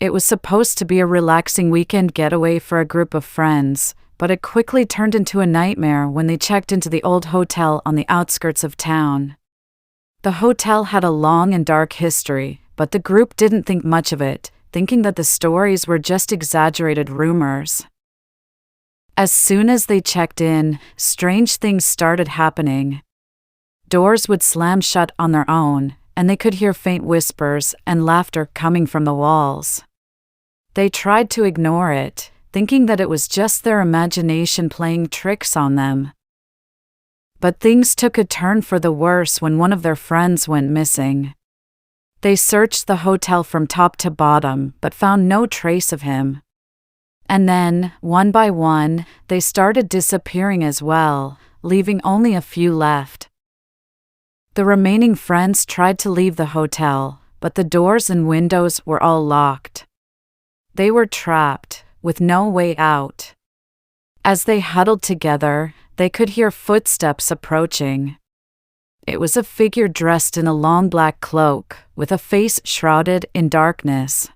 It was supposed to be a relaxing weekend getaway for a group of friends, but it quickly turned into a nightmare when they checked into the old hotel on the outskirts of town. The hotel had a long and dark history, but the group didn't think much of it, thinking that the stories were just exaggerated rumors. As soon as they checked in, strange things started happening. Doors would slam shut on their own, and they could hear faint whispers and laughter coming from the walls. They tried to ignore it, thinking that it was just their imagination playing tricks on them. But things took a turn for the worse when one of their friends went missing. They searched the hotel from top to bottom but found no trace of him. And then, one by one, they started disappearing as well, leaving only a few left. The remaining friends tried to leave the hotel, but the doors and windows were all locked. They were trapped, with no way out. As they huddled together, they could hear footsteps approaching. It was a figure dressed in a long black cloak, with a face shrouded in darkness.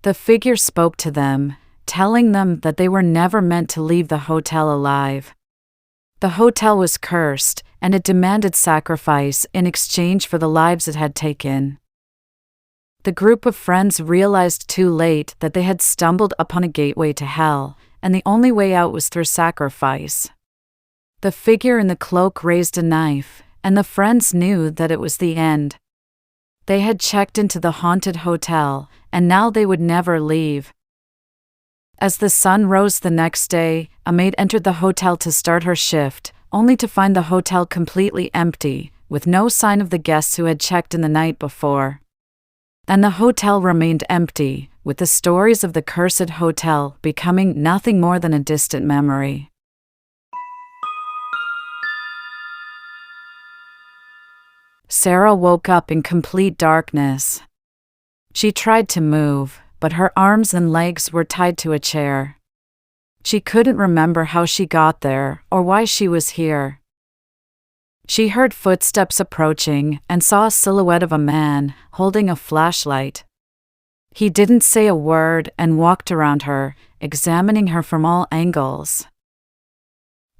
The figure spoke to them, telling them that they were never meant to leave the hotel alive. The hotel was cursed, and it demanded sacrifice in exchange for the lives it had taken. The group of friends realized too late that they had stumbled upon a gateway to hell, and the only way out was through sacrifice. The figure in the cloak raised a knife, and the friends knew that it was the end. They had checked into the haunted hotel, and now they would never leave. As the sun rose the next day, a maid entered the hotel to start her shift, only to find the hotel completely empty, with no sign of the guests who had checked in the night before. And the hotel remained empty, with the stories of the cursed hotel becoming nothing more than a distant memory. Sarah woke up in complete darkness. She tried to move, but her arms and legs were tied to a chair. She couldn't remember how she got there or why she was here. She heard footsteps approaching and saw a silhouette of a man holding a flashlight. He didn't say a word and walked around her, examining her from all angles.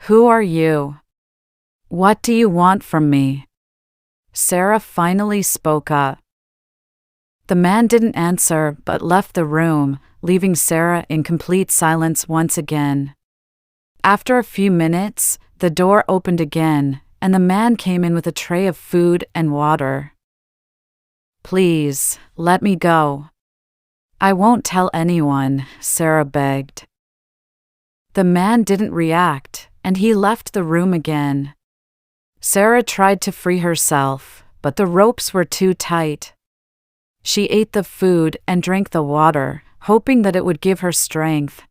"Who are you? What do you want from me?" Sarah finally spoke up. The man didn't answer but left the room, leaving Sarah in complete silence once again. After a few minutes, the door opened again, and the man came in with a tray of food and water. "Please, let me go. I won't tell anyone," Sarah begged. The man didn't react, and he left the room again. Sarah tried to free herself, but the ropes were too tight. She ate the food and drank the water, hoping that it would give her strength.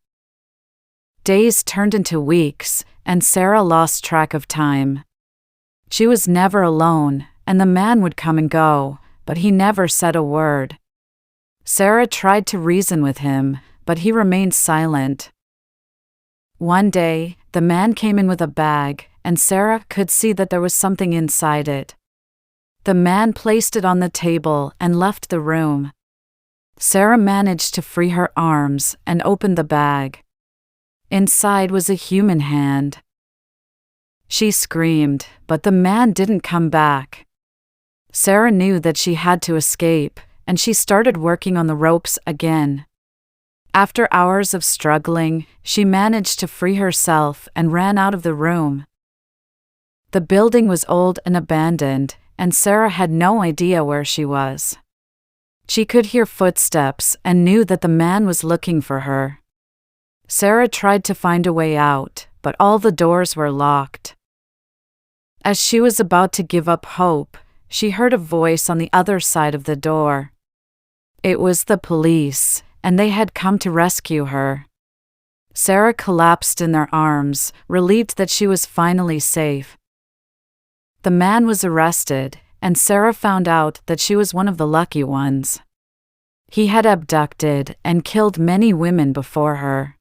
Days turned into weeks, and Sarah lost track of time. She was never alone, and the man would come and go, but he never said a word. Sarah tried to reason with him, but he remained silent. One day, the man came in with a bag, and Sarah could see that there was something inside it. The man placed it on the table and left the room. Sarah managed to free her arms and opened the bag. Inside was a human hand. She screamed, but the man didn't come back. Sarah knew that she had to escape, and she started working on the ropes again. After hours of struggling, she managed to free herself and ran out of the room. The building was old and abandoned, and Sarah had no idea where she was. She could hear footsteps and knew that the man was looking for her. Sarah tried to find a way out, but all the doors were locked. As she was about to give up hope, she heard a voice on the other side of the door. It was the police, and they had come to rescue her. Sarah collapsed in their arms, relieved that she was finally safe. The man was arrested, and Sarah found out that she was one of the lucky ones. He had abducted and killed many women before her.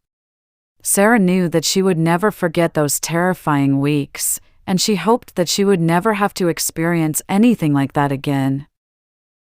Sarah knew that she would never forget those terrifying weeks, and she hoped that she would never have to experience anything like that again.